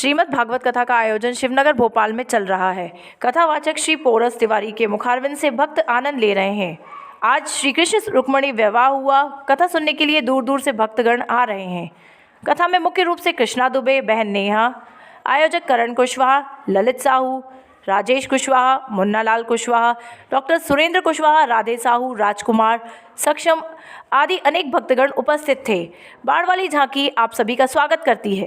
श्रीमद् भागवत कथा का आयोजन शिवनगर भोपाल में चल रहा है। कथावाचक श्री पोरस तिवारी के मुखारविंद से भक्त आनंद ले रहे हैं। आज श्री कृष्ण रुक्मणी विवाह हुआ। कथा सुनने के लिए दूर दूर से भक्तगण आ रहे हैं। कथा में मुख्य रूप से कृष्णा दुबे, बहन नेहा, आयोजक करण कुशवाहा, ललित साहू, राजेश कुशवाहा, मुन्ना लाल कुशवाहा, डॉक्टर सुरेंद्र कुशवाहा, राधे साहू, राजकुमार, सक्षम आदि अनेक भक्तगण उपस्थित थे। बाढ़ वाली झांकी आप सभी का स्वागत करती है।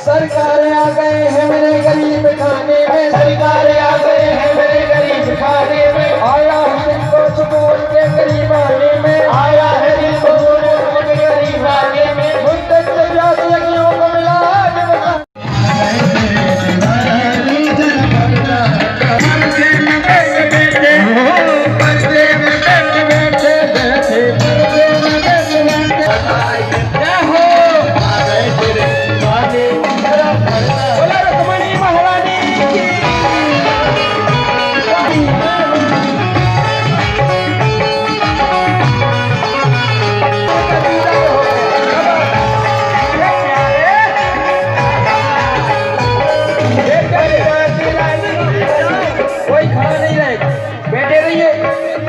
सरकार आ गए हैं मेरे गरीब खाने में, सरकार आ गए हैं मेरे गरीब खाने में, आया है दिल को सुकून के गरीब आने में, आया है दिल को सुकून के गरीब आने में, मुद्दत से प्यास लगियों को मिला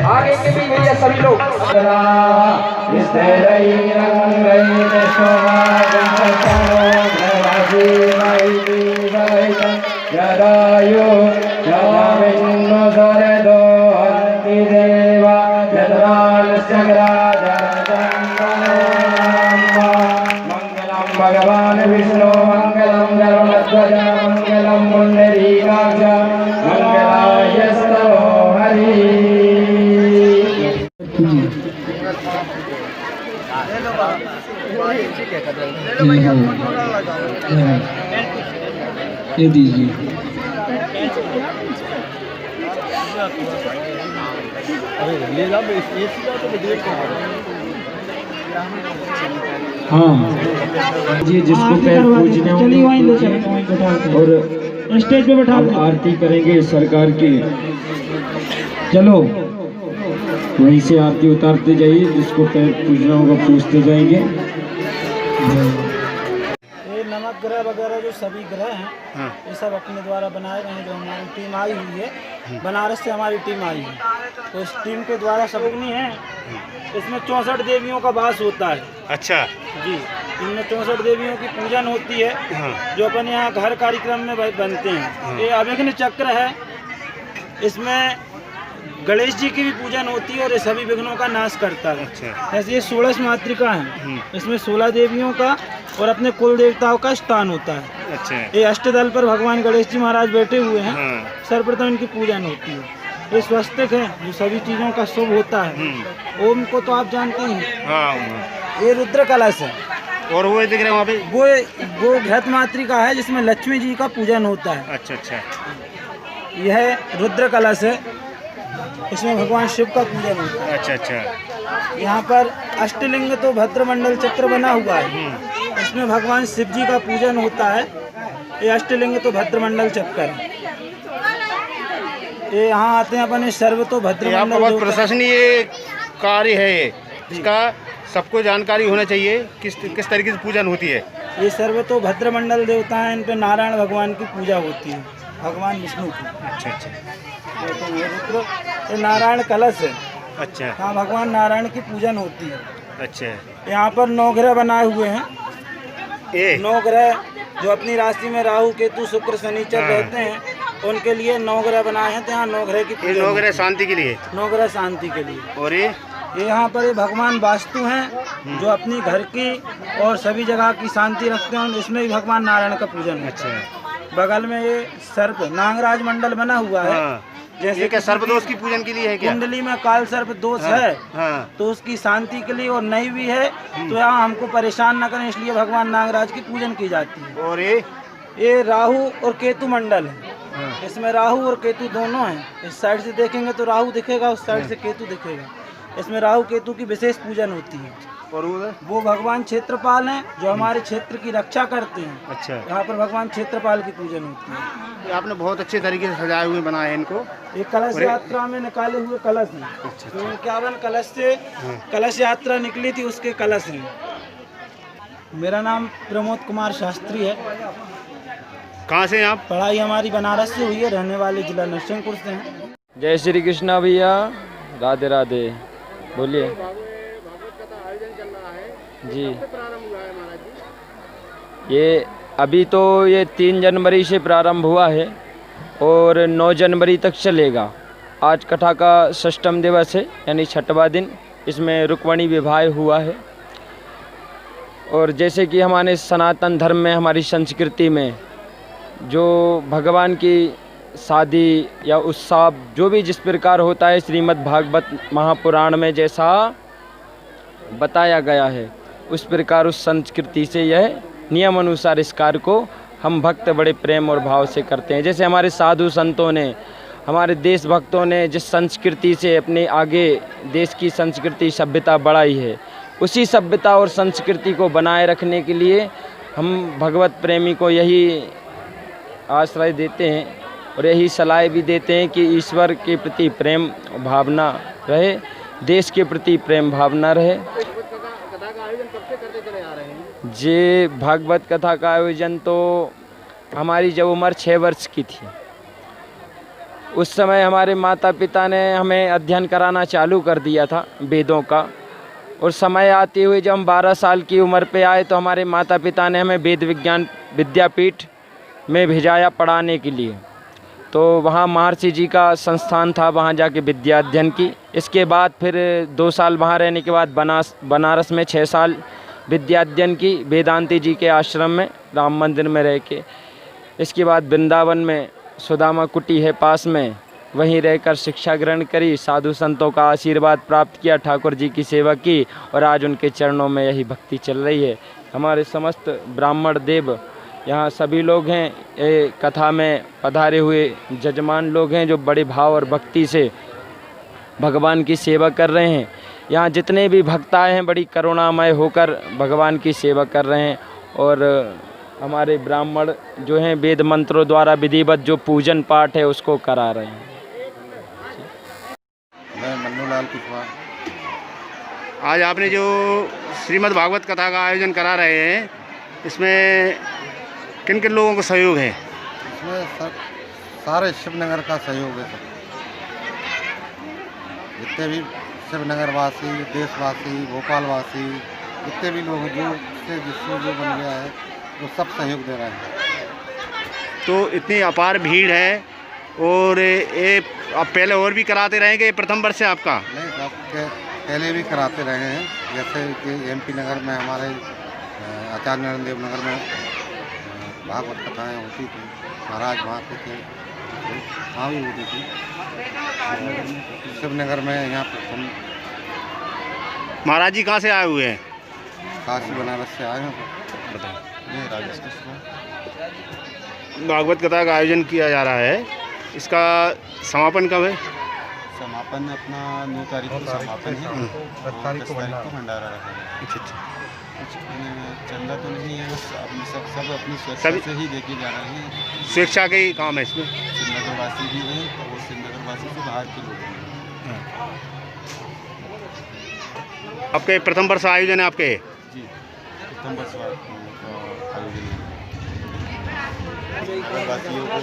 आगे के भी भैया सभी लोग मंगलम भगवान विष्णु मंगलम गरुड़ध्वज मंगलम पुंडरीकाक्ष मंगलायस्तनो हरि। ये दीजिए। हाँ जी, जिसको पैर पूजने और स्टेज पे बैठा आरती करेंगे सरकार की। चलो वहीं से आरती उतारते जाइए, जिसको पैर पूजना होगा पूजते जाएंगे। ये नमक ग्रह वगैरह जो सभी ग्रह हैं, ये सब अपने द्वारा बनाए गए हैं। जो हमारी टीम आई हुई है, बनारस से हमारी टीम आई है, तो इस टीम के द्वारा सबनी है। इसमें 64 देवियों का वास होता है। अच्छा जी, इनमें 64 देवियों की पूजन होती है, जो अपन यहाँ हर कार्यक्रम में बनते हैं। ये अभिघ्न चक्र है, इसमें गणेश जी की भी पूजन होती है और ये सभी विघ्नों का नाश करता है। अच्छा। ऐसे ये 16 मातृका है, इसमें 16 देवियों का और अपने कुल देवताओं का स्थान होता है। अच्छा। ये अष्टदल पर भगवान गणेश जी महाराज बैठे हुए हैं। सर्वप्रथम इनकी पूजन होती है। ये स्वस्तिक है, जो सभी चीजों का शुभ होता है। ओम को तो आप जानते हैं। ये रुद्र कलश है, और वो दिख रहा है वहाँ पे, वो घृत मातृका है, जिसमें लक्ष्मी जी का पूजन होता है। अच्छा अच्छा। यह रुद्र कलश है, इसमें भगवान शिव का पूजन होता है। अच्छा अच्छा। यहाँ पर अष्टलिंग तो भद्रमंडल चक्र बना हुआ है, इसमें भगवान शिव जी का पूजन होता है। ये अष्टलिंग तो भद्रमंडल चक्र है। ये यहाँ आते हैं अपने सर्व तो भद्रमंडल। बहुत प्रशंसनीय कार्य है ये, इसका सबको जानकारी होना चाहिए किस तरीके से पूजन होती है। ये सर्वतोभद्र मंडल देवता हैं, इन पे नारायण भगवान की पूजा होती है, भगवान विष्णु की। अच्छा अच्छा रुद्र ये नारायण कलश है, अच्छा हाँ, भगवान नारायण की पूजन होती है। अच्छा। यहाँ पर 9 ग्रह बनाए हुए हैं, ये 9 ग्रह जो अपनी राशि में राहु केतु शुक्र शनिचर हाँ। रहते हैं, उनके लिए 9 ग्रह बनाए हैं। तो यहाँ 9 ग्रह की ये पूजा 9 ग्रह शांति के लिए, 9 ग्रह शांति के लिए। और ये यहाँ पर ये भगवान वास्तु हैं जो अपनी घर की और सभी जगह की शांति रखते हैं, इसमें भी भगवान नारायण का पूजन है। अच्छा। बगल में ये सर्प नागराज मंडल बना हुआ है, हाँ। जैसे ये क्या सर्पदोष की पूजन के लिए है क्या? कुंडली में काल सर्प दोष हाँ। है, हाँ। तो उसकी शांति के लिए, और नहीं भी है तो यहाँ हमको परेशान न करें, इसलिए भगवान नागराज की पूजन की जाती है। और ये राहु और केतु मंडल है, हाँ। इसमें राहु और केतु दोनों हैं। इस साइड से देखेंगे तो राहु दिखेगा, उस साइड से केतु दिखेगा। इसमें राहु केतु की विशेष पूजन होती है। और उधर? वो भगवान क्षेत्रपाल हैं जो हमारे क्षेत्र की रक्षा करते हैं। अच्छा। यहाँ पर भगवान क्षेत्रपाल की पूजन होती है। ये आपने बहुत अच्छे तरीके से सजाए हुए बनाए हैं इनको। ये कलश यात्रा में निकाले हुए कलश हैं। अच्छा। जो 51 कलश से कलश यात्रा निकली थी, उसके कलश हैं। मेरा नाम प्रमोद कुमार शास्त्री है। कहाँ से आप? पढ़ाई हमारी बनारस से हुई है, रहने वाले जिला नरसिंहपुर से हैं। जय श्री कृष्णा भैया, राधे राधे। बोलिए जी। ये अभी तो ये 3 जनवरी से प्रारंभ हुआ है और 9 जनवरी तक चलेगा। आज कथा का 6वां दिवस है, यानी 6वां दिन। इसमें रुक्मणी विवाह हुआ है। और जैसे कि हमारे सनातन धर्म में, हमारी संस्कृति में जो भगवान की शादी या उत्सव जो भी जिस प्रकार होता है, श्रीमद् भागवत महापुराण में जैसा बताया गया है, उस प्रकार उस संस्कृति से यह नियम अनुसार इस कार्य को हम भक्त बड़े प्रेम और भाव से करते हैं। जैसे हमारे साधु संतों ने, हमारे देशभक्तों ने जिस संस्कृति से अपने आगे देश की संस्कृति सभ्यता बढ़ाई है, उसी सभ्यता और संस्कृति को बनाए रखने के लिए हम भगवत प्रेमी को यही आश्रय देते हैं और यही सलाह भी देते हैं कि ईश्वर के प्रति प्रेम भावना रहे, देश के प्रति प्रेम भावना रहे। जे भागवत कथा का आयोजन तो हमारी जब उम्र 6 वर्ष की थी, उस समय हमारे माता पिता ने हमें अध्ययन कराना चालू कर दिया था वेदों का। और समय आते हुए जब हम 12 साल की उम्र पे आए तो हमारे माता पिता ने हमें वेद विज्ञान विद्यापीठ में भेजाया पढ़ाने के लिए। तो वहाँ महर्षि जी का संस्थान था, वहाँ जाके विद्या अध्ययन की। इसके बाद फिर 2 साल वहाँ रहने के बाद बनारस में 6 साल विद्या अध्ययन की, वेदांती जी के आश्रम में, राम मंदिर में रह के। इसके बाद वृंदावन में सुदामा कुटी है पास में, वहीं रहकर शिक्षा ग्रहण करी, साधु संतों का आशीर्वाद प्राप्त किया, ठाकुर जी की सेवा की और आज उनके चरणों में यही भक्ति चल रही है। हमारे समस्त ब्राह्मण देव यहाँ सभी लोग हैं, ये कथा में पधारे हुए जजमान लोग हैं जो बड़े भाव और भक्ति से भगवान की सेवा कर रहे हैं। यहाँ जितने भी भक्त आए हैं बड़ी करुणामय होकर भगवान की सेवा कर रहे हैं। और हमारे ब्राह्मण जो हैं वेद मंत्रों द्वारा विधिवत जो पूजन पाठ है उसको करा रहे हैं। मैं मन्नूलाल कुशवाहा। आज आपने जो श्रीमद् भागवत कथा का आयोजन करा रहे हैं, इसमें किन किन लोगों का सहयोग है? इसमें सारे शिवनगर का सहयोग है। सब जितने भी शिवनगर वासी, देशवासी, भोपाल वासी, जितने भी लोग जो जिससे जो बन गया है वो सब सहयोग दे रहे हैं। तो इतनी अपार भीड़ है और ये आप पहले और भी कराते रहेंगे, ये प्रथम वर्ष है आपका? नहीं साहब, पहले भी कराते रहे हैं। जैसे कि MP नगर में हमारे आचार्य नारायण देव नगर में भागवत कथाएँ होती थी, महाराज वहाँ पे थे, वहाँ भी होती थी। शिवनगर में यहाँ पर महाराज जी कहाँ से आए हुए हैं? काशी बनारस से आए हैं। बताएं। राजेश कृष्ण। भागवत कथा का आयोजन किया जा रहा है, इसका समापन कब है? समापन अपना 9 तारीख को समापन है, 10 तारीख को भंडारा रखा है। अच्छा अच्छा। चंदा तो नहीं है, बस सब अपनी स्वेच्छा से ही देके जा रहे हैं। स्वेच्छा के ही काम है इसमें। श्रीनगरवासी भी हैं और श्रीनगरवासी से बाहर के लोग हैं। आपके प्रथम वर्ष आयोजन है आपके? जी। प्रथम वर्ष का आयोजन है। वासियों को